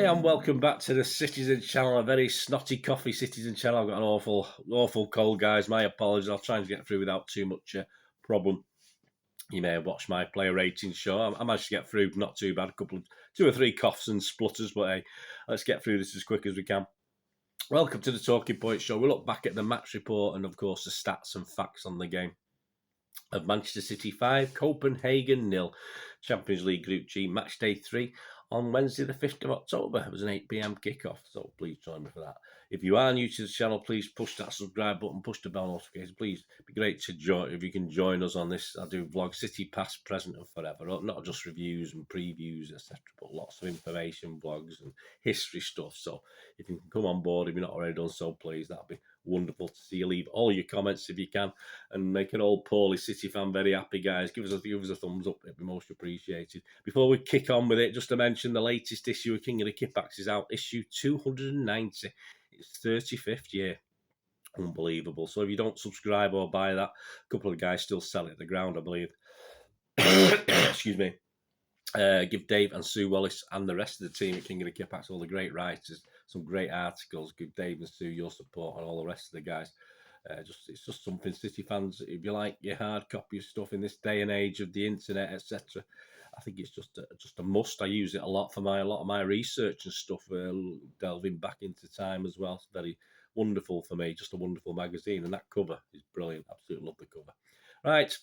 and welcome back to the Citizen channel, a very snotty coffee Citizen channel. I've got an awful cold, guys. My apologies. I'll try and get through without too much problem. You may have watched my player rating show. I managed to get through, not too bad. Two or three coughs and splutters, but hey, let's get through this as quick as we can. Welcome to the Talking Point Show. We'll look back at the match report and, of course, the stats and facts on the game. Of Manchester City 5, Copenhagen 0. Champions League Group G, match day 3 on Wednesday the 5th of October. It was an 8 p.m. kickoff, so please join me for that. If you are new to the channel, please push that subscribe button, push the bell notification. Please, it'd be great to join if you can join us on this. I do vlogs, City past, present, and forever. Not just reviews and previews, etc., but lots of information, vlogs, and history stuff. So if you can come on board, if you're not already done so, please, that'd be wonderful to see you. Leave all your comments if you can, and make an old poorly City fan very happy, guys. Give us a thumbs up, it'd be most appreciated. Before we kick on with it, just to mention the latest issue of King of the Kippax is out, issue 290. It's 35th year. Unbelievable. So if you don't subscribe or buy that, a couple of guys still sell it at the ground, I believe. Excuse me. Give Dave and Sue Wallace and the rest of the team at King of the Kippax, all the great writers, some great articles. Give Dave and Sue your support and all the rest of the guys. It's just something City fans, if you like your hard copy of stuff in this day and age of the internet, etc., I think it's just a must. I use it a lot for a lot of my research and stuff, delving back into time as well. It's very wonderful for me, just a wonderful magazine, and that cover is brilliant. Absolutely love the cover. Right,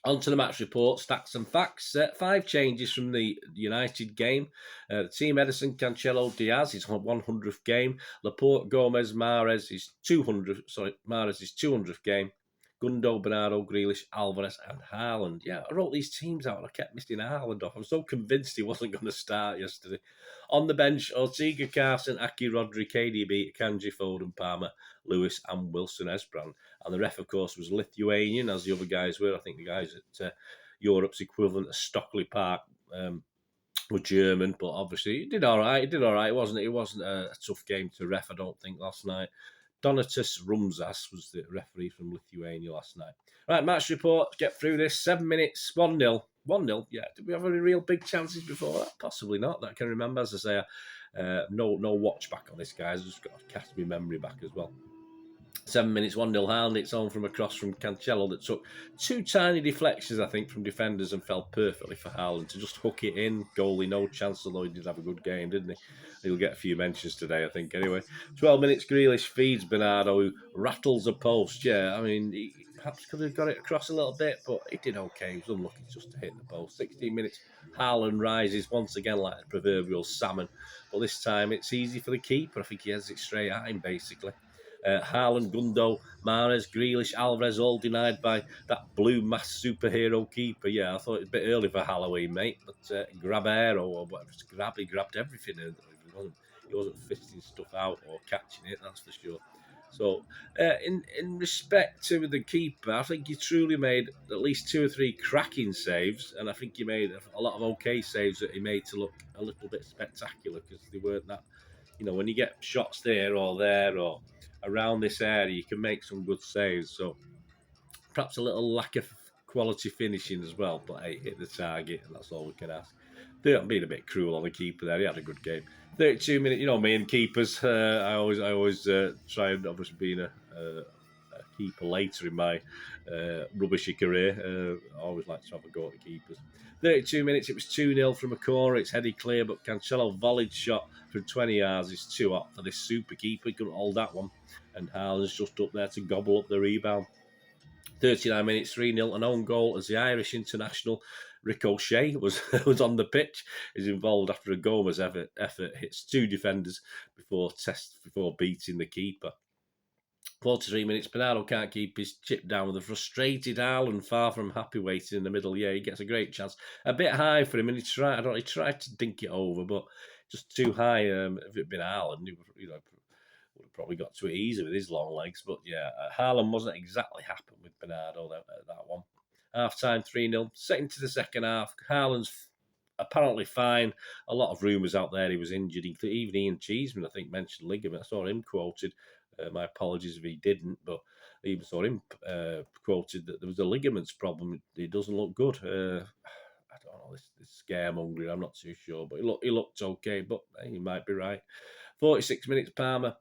on to the match report, stats and facts. 5 changes from the United game. The team: Ederson, Cancelo, Diaz, his 100th game. Laporte, Gomez, Mahrez, his 200th game. Gundo, Bernardo, Grealish, Alvarez, and Haaland. Yeah, I wrote these teams out and I kept missing Haaland off. I was so convinced he wasn't going to start yesterday. On the bench: Ortega, Carson, Aki, Rodri, KDB, Kanji, Foden, Palmer, Lewis, and Wilson Esbrand. And the ref, of course, was Lithuanian, as the other guys were. I think the guys at Europe's equivalent of Stockley Park were German, but obviously he did all right. It wasn't a tough game to ref, I don't think, last night. Donatas Rumzas was the referee from Lithuania last night. Right, match report. Get through this. 7 minutes, 1-0. 1-0, yeah. Did we have any real big chances before that? Possibly not. That I can remember. As I say, no watch back on this, guys. I've just got to cast my memory back as well. 7 minutes, 1-0 Haaland. It's on from a cross from Cancelo that took 2 tiny deflections, I think, from defenders and fell perfectly for Haaland to just hook it in. Goalie, no chance, although he did have a good game, didn't he? He'll get a few mentions today, I think, anyway. 12 minutes, Grealish feeds Bernardo, who rattles a post. Yeah, I mean, he perhaps could have got it across a little bit, but he did okay. He was unlucky just to hit the post. 16 minutes, Haaland rises once again like the proverbial salmon, but this time it's easy for the keeper. I think he has it straight at him, basically. Haaland, Gundo, Mahrez, Grealish, Alvarez, all denied by that blue mask superhero keeper. Yeah, I thought it was a bit early for Halloween, mate, but Grabero or whatever, he grabbed everything. He wasn't fisting stuff out or catching it, that's for sure. So, in respect to the keeper, I think he truly made at least 2 or 3 cracking saves, and I think he made a lot of okay saves that he made to look a little bit spectacular, because they weren't that, when you get shots there or around this area, you can make some good saves. So perhaps a little lack of quality finishing as well, but hey, hit the target, and that's all we can ask. I'm being a bit cruel on the keeper there. He had a good game. 32 minutes, me and keepers. I always try and, obviously, being a keeper later in my rubbishy career. I always like to have a go at the keepers. 32 minutes, it was 2-0 from a corner. It's headed clear, but Cancelo volleyed shot from 20 yards is too hot for this super keeper. He couldn't hold that one, and Haaland's just up there to gobble up the rebound. 39 minutes, 3-0, an own goal as the Irish international Ricochet was on the pitch. He's involved after a Gomez effort hits 2 defenders before beating the keeper. 43 minutes, Bernardo can't keep his chip down with a frustrated Haaland, far from happy, waiting in the middle. Yeah, he gets a great chance. A bit high for him, and he tried to dink it over, but just too high. If it had been Haaland, he would have probably got to it easy with his long legs. But yeah, Haaland wasn't exactly happy with Bernardo that one. Half-time, 3-0. Set into the second half. Haaland's apparently fine. A lot of rumours out there he was injured. Even Ian Cheeseman, I think, mentioned ligament. I saw him quoted. My apologies if he didn't, but I even saw him quoted that there was a ligaments problem. It doesn't look good. I don't know. This scaremongering. I'm not too sure, but he looked okay. But he might be right. 46 minutes, Palmer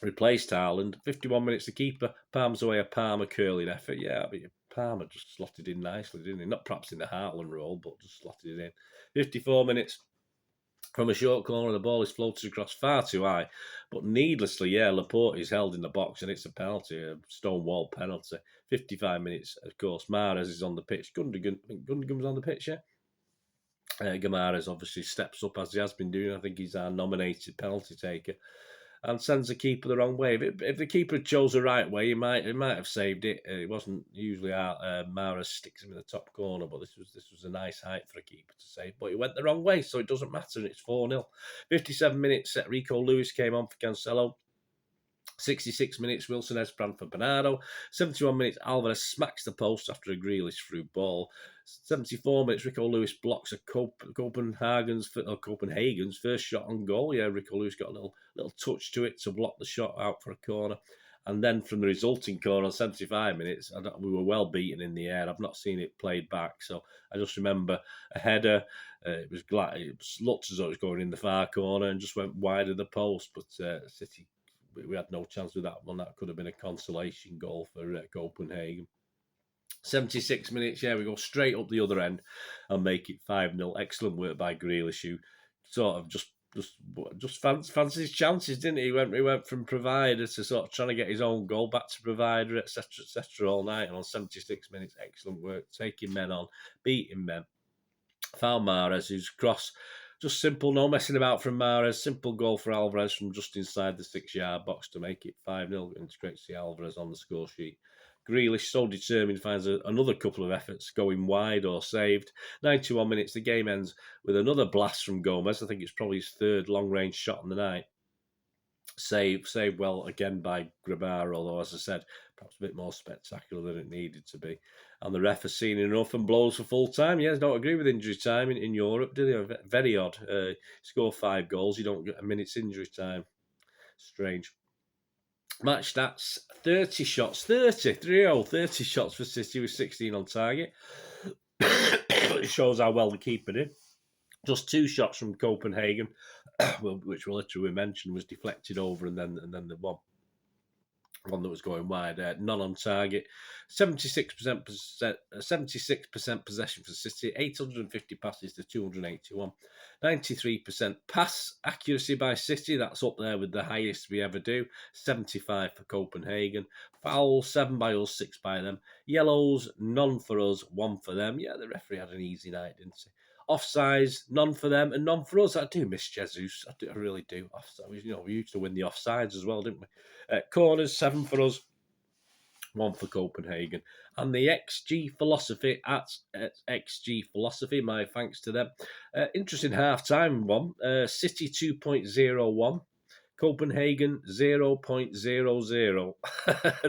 replaced Haaland. 51 minutes, the keeper palms away a Palmer curling effort. Yeah, but Palmer just slotted in nicely, didn't he? Not perhaps in the Haaland role, but just slotted it in. 54 minutes. From a short corner, the ball is floated across far too high, but needlessly, Laporte is held in the box and it's a penalty, a stonewall penalty. 55 minutes, of course. Mahrez is on the pitch. Gundogan's on the pitch, yeah? Mahrez obviously steps up as he has been doing. I think he's our nominated penalty taker. And sends the keeper the wrong way. If the keeper had chose the right way, he might have saved it. It wasn't usually Mahrez sticks him in the top corner, but this was a nice height for a keeper to save. But he went the wrong way, so it doesn't matter. And it's 4-0. 57 minutes. Rico Lewis came on for Cancelo. 66 minutes, Wilson Esprand for Bernardo. 71 minutes, Alvarez smacks the post after a Grealish through ball. 74 minutes, Rico Lewis blocks a Copenhagen's first shot on goal. Yeah, Rico Lewis got a little touch to it to block the shot out for a corner. And then from the resulting corner on 75 minutes, we were well beaten in the air. I've not seen it played back, so I just remember a header. It looked as though it was going in the far corner and just went wide of the post, but City, we had no chance with that one. That could have been a consolation goal for Copenhagen. 76 minutes, we go straight up the other end and make it 5-0. Excellent work by Grealish, who sort of just fancied his chances, didn't he? He went from provider to sort of trying to get his own goal, back to provider, etc. all night. And on 76 minutes, excellent work, taking men on, beating men. Found Mahrez, who's cross. Just simple, no messing about from Mahrez. Simple goal for Alvarez from just inside the 6-yard box to make it 5-0. And it's great to see Alvarez on the score sheet. Grealish, so determined, finds another couple of efforts going wide or saved. 91 minutes, the game ends with another blast from Gomez. I think it's probably his third long-range shot on the night. Saved well again by Grabar, although, as I said, perhaps a bit more spectacular than it needed to be. And the ref has seen enough and blows for full time. Yes, don't agree with injury time in Europe, do they? Very odd. Score 5 goals, you don't get a minute's injury time. Strange. Match stats, 30 shots, 30 shots for City with 16 on target. It shows how well the keeper did. Just 2 shots from Copenhagen, which we literally mentioned, was deflected over, and then the one that was going wide. None on target. 76% possession for City. 850 passes to 281. 93% pass accuracy by City. That's up there with the highest we ever do. 75 for Copenhagen. Fouls, 7 by us, 6 by them. Yellows, none for us, 1 for them. Yeah, the referee had an easy night, didn't he? Offsides, none for them and none for us. I do miss Jesus. I really do. Offside, we used to win the offsides as well, didn't we? Corners, 7 for us, 1 for Copenhagen. And the XG philosophy at XG philosophy, my thanks to them. Interesting half-time one. City 2.01. Copenhagen 0.00.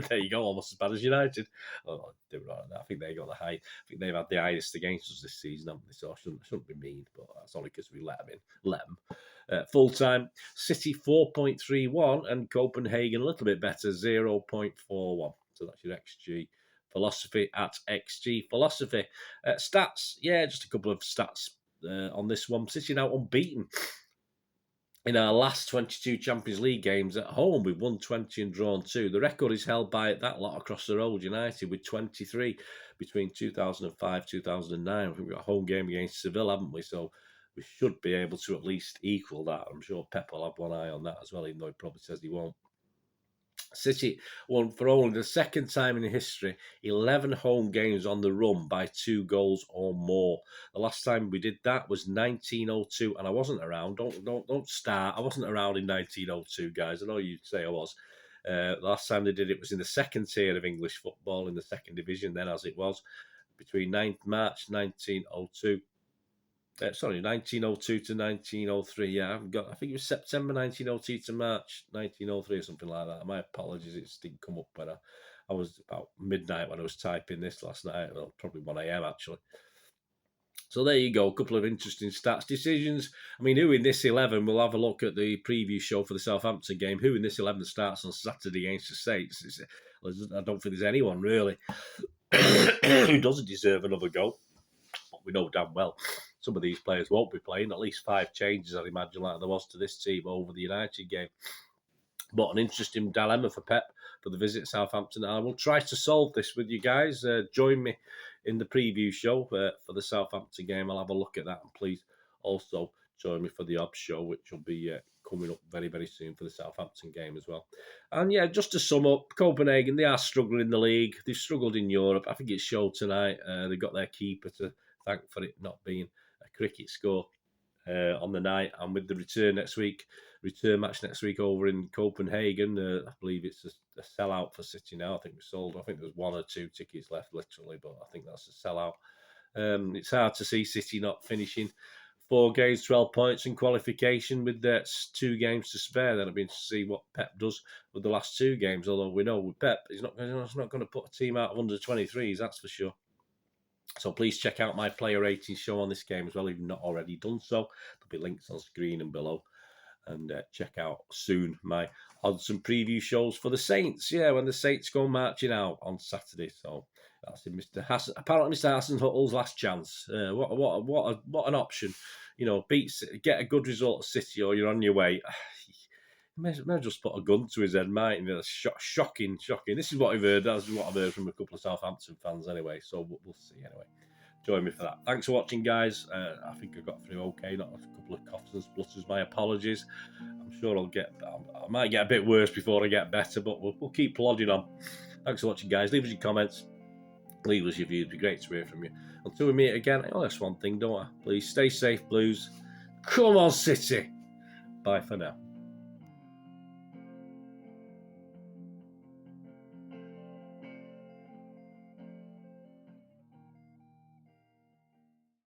There you go, almost as bad as United. Oh, I think they got the high. I think they've had the highest against us this season, haven't they? So I shouldn't be mean, but that's only because we let them. Full time, City 4.31 and Copenhagen a little bit better, 0.41. So that's your XG philosophy at XG philosophy. Stats, just a couple of stats on this one. City now unbeaten. In our last 22 Champions League games at home, we've won 20 and drawn 2. The record is held by that lot across the road, United, with 23 between 2005 2009. I think we've got a home game against Seville, haven't we? So we should be able to at least equal that. I'm sure Pep will have one eye on that as well, even though he probably says he won't. City won for only the second time in history 11 home games on the run by 2 goals or more. The last time we did that was 1902, and I wasn't around. Don't start. I wasn't around in 1902, guys. I know you'd say I was. The last time they did it was in the second tier of English football, in the second division then, as it was, between 9th March 1902. 1902 to 1903. Yeah, I think it was September 1902 to March 1903 or something like that. My apologies, it didn't come up, but I was about midnight when I was typing this last night. Well, probably 1 a.m. actually. So there you go, a couple of interesting stats. Decisions, I mean, who in this 11, we'll have a look at the preview show for the Southampton game. Who in this 11 starts on Saturday against the Saints? I don't think there's anyone really who doesn't deserve another goal. we know damn well some of these players won't be playing. At least 5 changes, I'd imagine, like there was to this team over the United game. But an interesting dilemma for Pep for the visit to Southampton. I will try to solve this with you guys. Join me in the preview show for the Southampton game. I'll have a look at that. And please also join me for the Obs show, which will be coming up very, very soon for the Southampton game as well. And yeah, just to sum up, Copenhagen, they are struggling in the league. They've struggled in Europe. I think it showed tonight. They've got their keeper to thank for it not being a cricket score on the night. And with the return match next week over in Copenhagen, I believe it's a sellout for City now. I think there's 1 or 2 tickets left, literally, but I think that's a sellout. It's hard to see City not finishing 4 games, 12 points in qualification with 2 games to spare. Then I've been to see what Pep does with the last 2 games. Although we know with Pep, he's not going to put a team out of under 23s, that's for sure. So please check out my player rating show on this game as well if you've not already done so. There'll be links on screen and below. And check out soon my odds and preview shows for the Saints. Yeah, when the Saints go marching out on Saturday. So that's in Mr. Hassan. Apparently, Mr. Hasenhüttl's last chance. What an option! You know, get a good result at City, or you're on your way. May just put a gun to his head, mightn't he? Shocking. This is what I've heard. That's what I've heard from a couple of Southampton fans, anyway. So we'll see anyway. Join me for that. Thanks for watching, guys. I think I got through okay. Not a couple of coughs and splutters. My apologies. I'm sure I might get a bit worse before I get better, but we'll keep plodding on. Thanks for watching, guys. Leave us your comments. Leave us your views. It'd be great to hear from you. Until we meet again, I only ask one thing, don't I? Please stay safe, Blues. Come on, City. Bye for now.